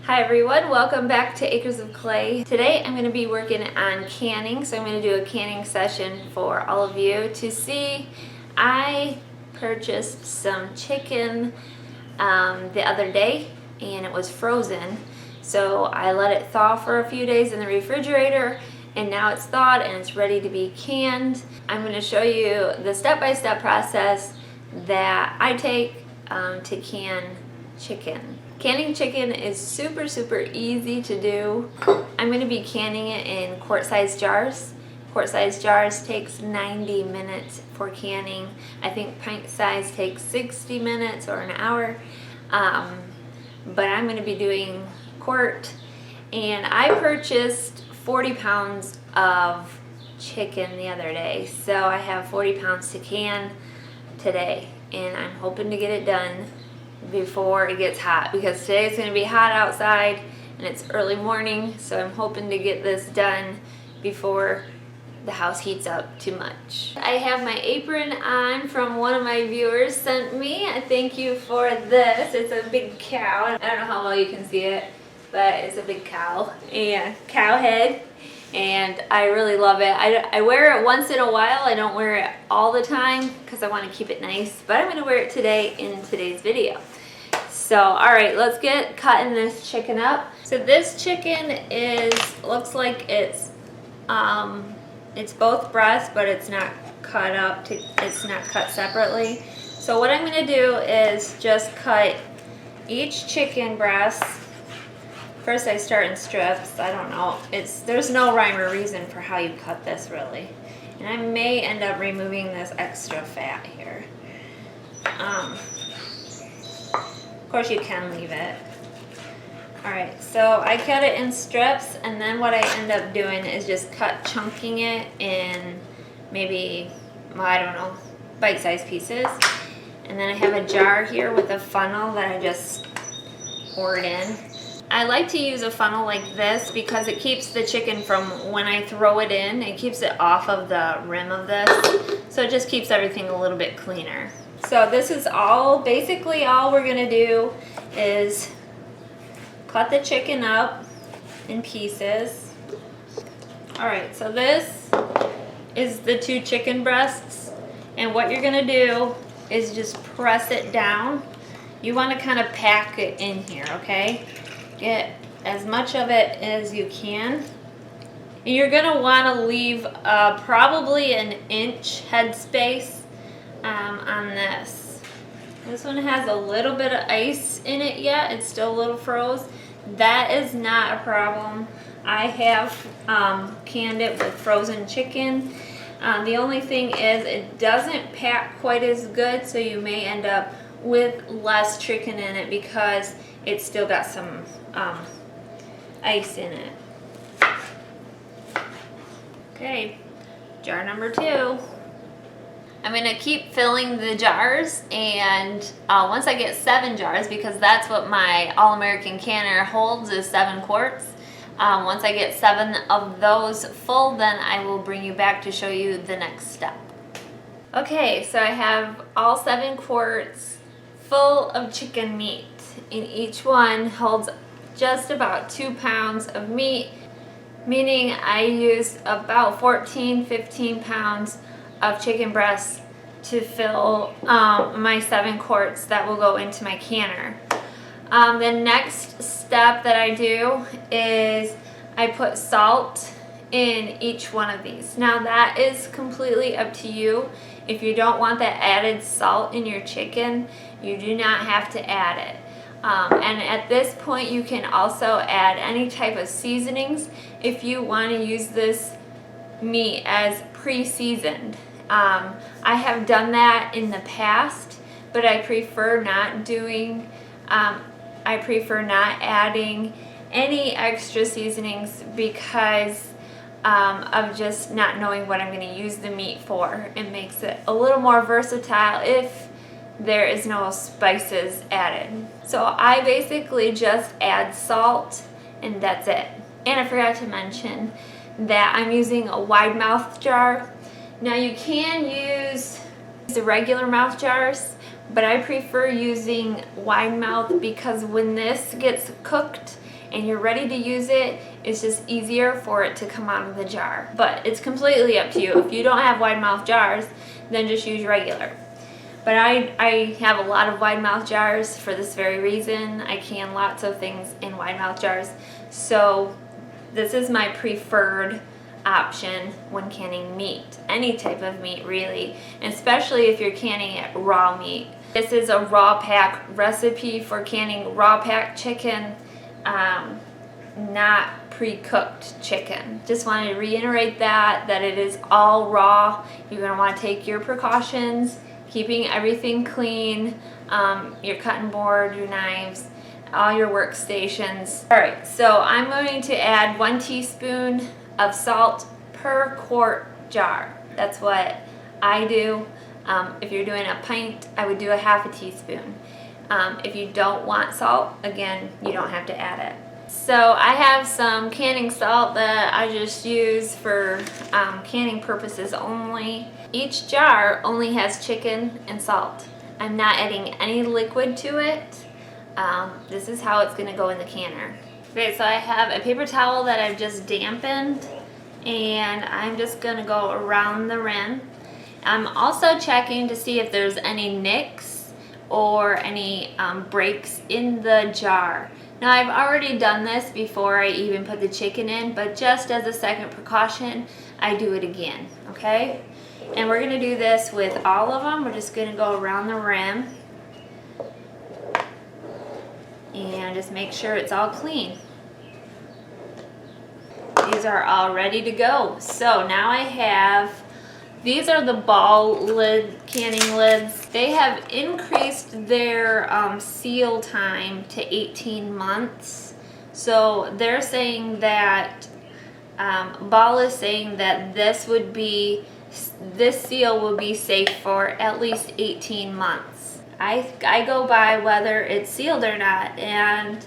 Hi everyone, welcome back to Acres of Clay. Today I'm going to be working on canning, so I'm going to do a canning session for all of you to see. I purchased some chicken the other day and it was frozen, so I let it thaw for a few days in the refrigerator and now it's thawed and it's ready to be canned. I'm going to show you the step-by-step process that I take to can chicken. Canning chicken is super easy to do. I'm going to be canning it in quart-sized jars. Quart-sized jars takes 90 minutes for canning. I think pint size takes 60 minutes or an hour. But I'm going to be doing quart. And I purchased 40 pounds of chicken the other day. So I have 40 pounds to can today. And I'm hoping to get it done before it gets hot, because today it's going to be hot outside and it's early morning, so I'm hoping to get this done before the house heats up too much. I have my apron on from one of my viewers sent me. I thank you for this. It's a big cow. I don't know how well you can see it, but it's a big cow and cow head, and I really love it. I wear it once in a while. I don't wear it all the time because I want to keep it nice, but I'm going to wear it today in today's video. So, alright, let's get cutting this chicken up. So this chicken looks like it's both breasts, but it's not cut up, it's not cut separately. So what I'm going to do is just cut each chicken breast. First I start in strips. I don't know, there's no rhyme or reason for how you cut this really. And I may end up removing this extra fat here. Of course you can leave it. Alright, so I cut it in strips, and then what I end up doing is just chunking it in maybe, well, I don't know, bite-sized pieces. And then I have a jar here with a funnel that I just pour it in. I like to use a funnel like this because it keeps the chicken from, when I throw it in, it keeps it off of the rim of this. So it just keeps everything a little bit cleaner. So this is basically all we're going to do is cut the chicken up in pieces. Alright, so this is the 2 chicken breasts, and what you're going to do is just press it down. You want to kind of pack it in here, okay? Get as much of it as you can. And you're going to want to leave probably an inch head space on this. This one has a little bit of ice in it yet. It's still a little froze. That is not a problem. I have canned it with frozen chicken. The only thing is it doesn't pack quite as good, so you may end up with less chicken in it because it's still got some ice in it. Okay, jar number 2. I'm going to keep filling the jars, and once I get 7 jars, because that's what my All-American canner holds, is 7 quarts. Once I get 7 of those full, then I will bring you back to show you the next step. Okay, so I have all 7 quarts full of chicken meat, and each one holds just about 2 pounds of meat, meaning I used about 15 pounds of chicken breasts to fill my 7 quarts that will go into my canner. The next step that I do is I put salt in each one of these. Now that is completely up to you. If you don't want that added salt in your chicken, you do not have to add it. And at this point you can also add any type of seasonings if you want to use this meat as pre-seasoned. I have done that in the past, but I prefer not adding any extra seasonings because of just not knowing what I'm going to use the meat for. It makes it a little more versatile if there is no spices added. So I basically just add salt and that's it. And I forgot to mention that I'm using a wide mouth jar. Now you can use the regular mouth jars, but I prefer using wide mouth because when this gets cooked, and you're ready to use it, it's just easier for it to come out of the jar. But it's completely up to you. If you don't have wide mouth jars, then just use regular. But I have a lot of wide mouth jars for this very reason. I can lots of things in wide mouth jars. So this is my preferred option when canning meat, any type of meat really, and especially if you're canning it raw meat. This is a raw pack recipe for canning raw pack chicken, not pre-cooked chicken. Just wanted to reiterate that it is all raw. You're going to want to take your precautions, keeping everything clean, your cutting board, your knives, all your workstations. Alright, so I'm going to add 1 teaspoon of salt per quart jar. That's what I do. If you're doing a pint, I would do a half a teaspoon. If you don't want salt, again, you don't have to add it. So I have some canning salt that I just use for canning purposes only. Each jar only has chicken and salt. I'm not adding any liquid to it. This is how it's going to go in the canner. Okay, so I have a paper towel that I've just dampened, and I'm just going to go around the rim. I'm also checking to see if there's any nicks or any breaks in the jar. Now I've already done this before I even put the chicken in, but just as a second precaution, I do it again, okay? And we're going to do this with all of them. We're just going to go around the rim and just make sure it's all clean. These are all ready to go. So now I have, these are the ball lid canning lids. They have increased their seal time to 18 months. So they're saying that, Ball is saying that this seal will be safe for at least 18 months. I go by whether it's sealed or not, and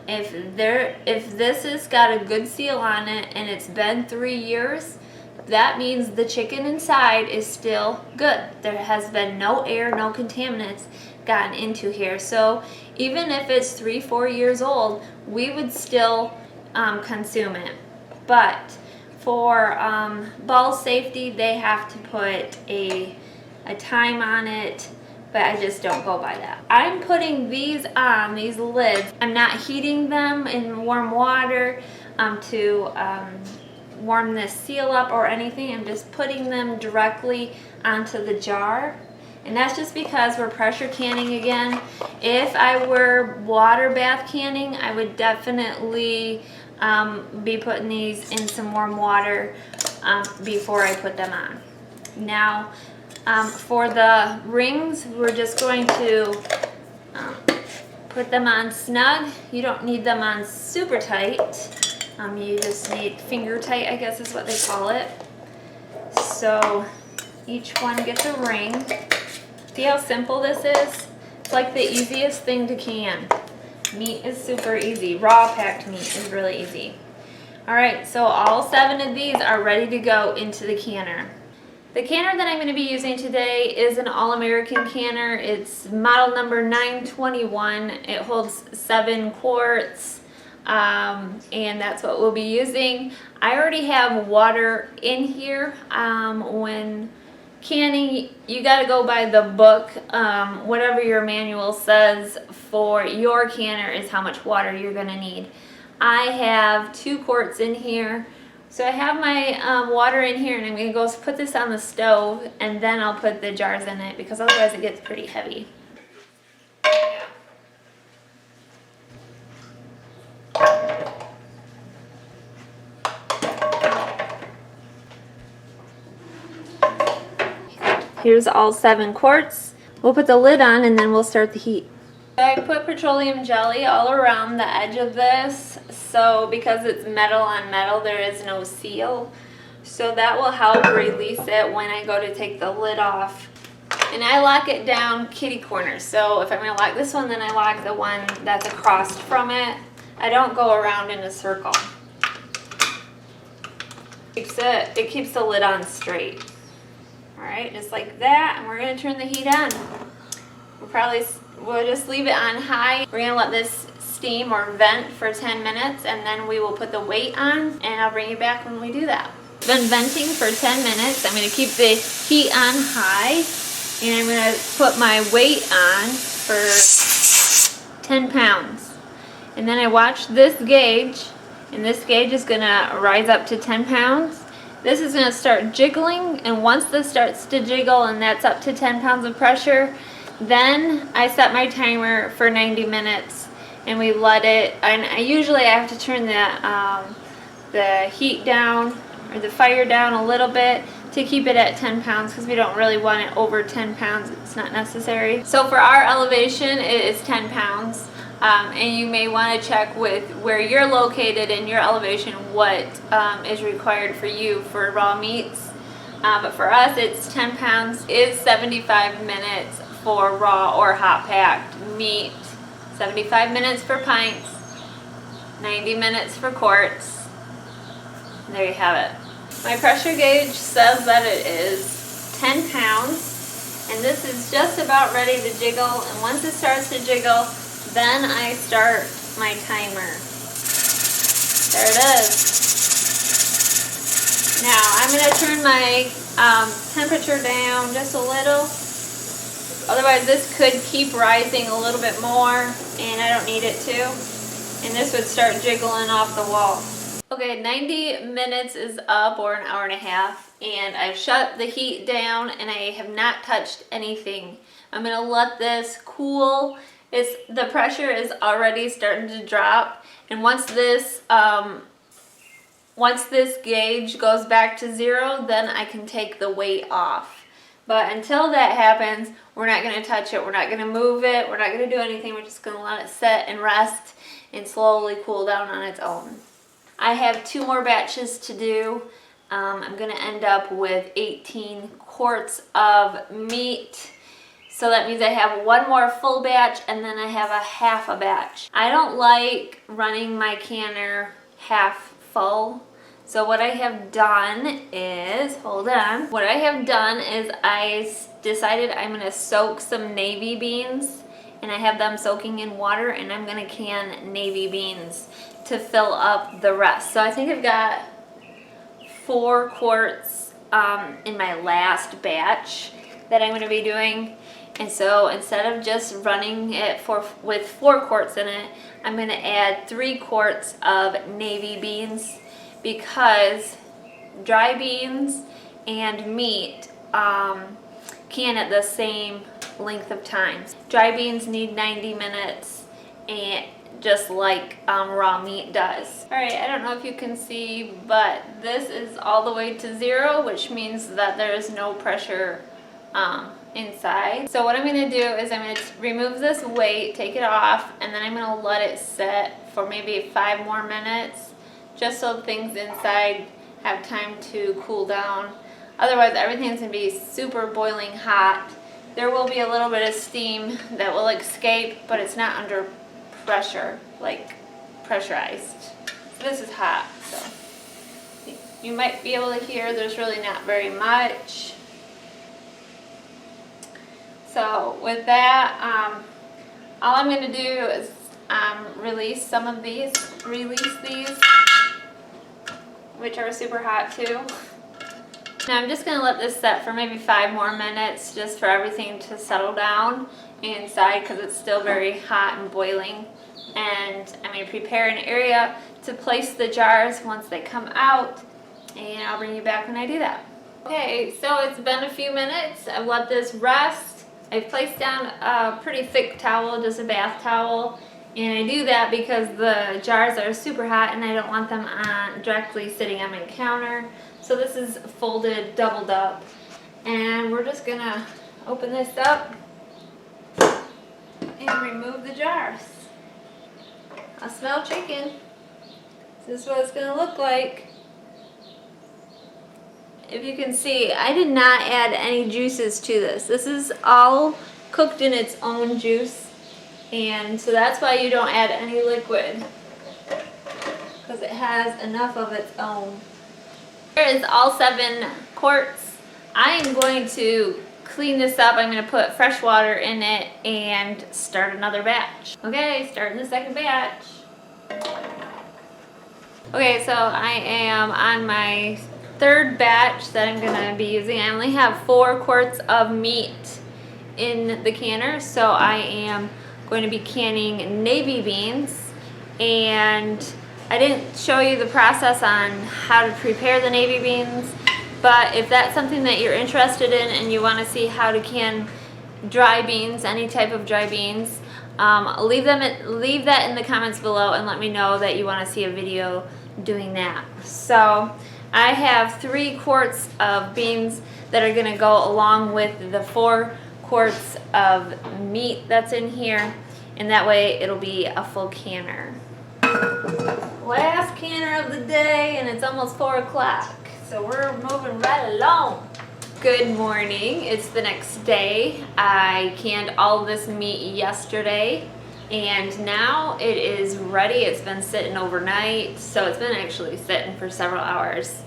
if this has got a good seal on it and it's been 3 years, that means the chicken inside is still good. There has been no air, no contaminants gotten into here. So even if it's 3-4 years old, we would still consume it. But for ball safety, they have to put a time on it, but I just don't go by that. I'm putting these on, these lids. I'm not heating them in warm water to warm this seal up or anything. I'm just putting them directly onto the jar. And that's just because we're pressure canning again. If I were water bath canning, I would definitely be putting these in some warm water before I put them on. Now, for the rings, we're just going to put them on snug. You don't need them on super tight. You just need finger tight, I guess is what they call it. So each one gets a ring. See how simple this is? It's like the easiest thing to can. Meat is super easy. Raw packed meat is really easy. Alright, so all 7 of these are ready to go into the canner. The canner that I'm going to be using today is an All-American canner. It's model number 921. It holds 7 quarts, and that's what we'll be using. I already have water in here. When canning, you got to go by the book. Whatever your manual says for your canner is how much water you're going to need. I have 2 quarts in here. So I have my water in here, and I'm going to go put this on the stove, and then I'll put the jars in it, because otherwise it gets pretty heavy. Here's all 7 quarts. We'll put the lid on, and then we'll start the heat. I put petroleum jelly all around the edge of this, so because it's metal on metal, there is no seal. So that will help release it when I go to take the lid off. And I lock it down kitty corner. So if I'm going to lock this one, then I lock the one that's across from it. I don't go around in a circle. It keeps the lid on straight. Alright, just like that, and we're going to turn the heat on. We'll just leave it on high. We're going to let this steam or vent for 10 minutes, and then we will put the weight on, and I'll bring you back when we do that. It's been venting for 10 minutes. I'm going to keep the heat on high, and I'm going to put my weight on for 10 pounds. And then I watch this gauge, and this gauge is going to rise up to 10 pounds. This is going to start jiggling, and once this starts to jiggle and that's up to 10 pounds of pressure, then I set my timer for 90 minutes and we let it, and I usually have to turn the heat down or the fire down a little bit to keep it at 10 pounds because we don't really want it over 10 pounds. It's not necessary. So for our elevation, it is 10 pounds. And you may want to check with where you're located and your elevation what is required for you for raw meats. But for us, it's 10 pounds. It's 75 minutes for raw or hot packed meat. 75 minutes for pints, 90 minutes for quarts. And there you have it. My pressure gauge says that it is 10 pounds, and this is just about ready to jiggle. And once it starts to jiggle, then I start my timer. There it is. Now I'm going to turn my temperature down just a little. Otherwise this could keep rising a little bit more and I don't need it to. And this would start jiggling off the wall. Okay, 90 minutes is up, or an hour and a half, and I've shut the heat down and I have not touched anything. I'm going to let this cool. The pressure is already starting to drop, and once this gauge goes back to 0, then I can take the weight off. But until that happens, we're not going to touch it. We're not going to move it. We're not going to do anything. We're just going to let it sit and rest and slowly cool down on its own. I have 2 more batches to do. I'm going to end up with 18 quarts of meat. So that means I have 1 more full batch and then I have a half a batch. I don't like running my canner half full. So what I have done is, I decided I'm going to soak some navy beans, and I have them soaking in water, and I'm going to can navy beans to fill up the rest. So I think I've got 4 quarts in my last batch that I'm going to be doing. And so instead of just running it with 4 quarts in it, I'm going to add 3 quarts of navy beans, because dry beans and meat can at the same length of time. Dry beans need 90 minutes, and just like raw meat does. Alright, I don't know if you can see, but this is all the way to 0, which means that there is no pressure inside. So what I'm going to do is I'm going to remove this weight, take it off, and then I'm going to let it sit for maybe 5 more minutes, just so things inside have time to cool down. Otherwise everything's going to be super boiling hot. There will be a little bit of steam that will escape, but it's not under pressure, like pressurized. So this is hot, so you might be able to hear there's really not very much. So with that, all I'm going to do is release these, which are super hot too. Now I'm just going to let this set for maybe 5 more minutes, just for everything to settle down inside, because it's still very hot and boiling. And I'm going to prepare an area to place the jars once they come out, and I'll bring you back when I do that. Okay, so it's been a few minutes. I've let this rest. I've placed down a pretty thick towel, just a bath towel. And I do that because the jars are super hot and I don't want them directly sitting on my counter. So this is folded, doubled up. And we're just going to open this up and remove the jars. I smell chicken. This is what it's going to look like. If you can see, I did not add any juices to this. This is all cooked in its own juice. And so that's why you don't add any liquid, because it has enough of its own. Here is all 7 quarts. I am going to clean this up. I'm gonna put fresh water in it and start another batch. Okay, starting the second batch. Okay, so I am on my third batch that I'm gonna be using. I only have 4 quarts of meat in the canner, so I am going to be canning navy beans. And I didn't show you the process on how to prepare the navy beans, but if that's something that you're interested in and you want to see how to can dry beans, any type of dry beans, leave that in the comments below and let me know that you want to see a video doing that. So I have 3 quarts of beans that are going to go along with the 4 quarts of meat that's in here, and that way it'll be a full canner. Last canner of the day, and it's almost 4 o'clock, so we're moving right along. Good morning. It's the next day. I canned all this meat yesterday, and now it is ready. It's been sitting overnight, so it's been actually sitting for several hours.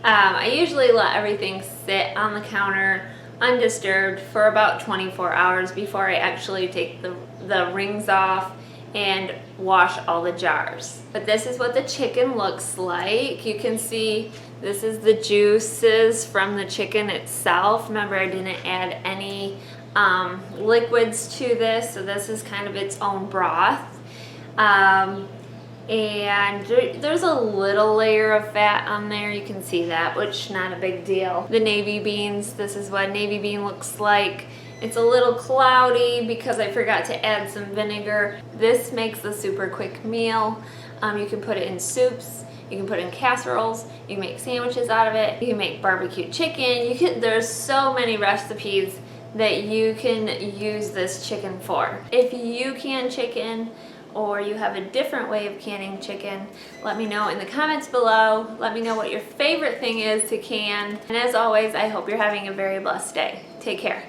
I usually let everything sit on the counter undisturbed for about 24 hours before I actually take the rings off and wash all the jars. But this is what the chicken looks like. You can see this is the juices from the chicken itself. Remember, I didn't add any liquids to this, so this is kind of its own broth. And there's a little layer of fat on there. You can see that, which not a big deal. The navy beans, this is what navy bean looks like. It's a little cloudy because I forgot to add some vinegar. This makes a super quick meal. You can put it in soups, you can put it in casseroles, you can make sandwiches out of it, you can make barbecue chicken. There's so many recipes that you can use this chicken for. If you can chicken or you have a different way of canning chicken, let me know in the comments below. Let me know what your favorite thing is to can. And as always, I hope you're having a very blessed day. Take care.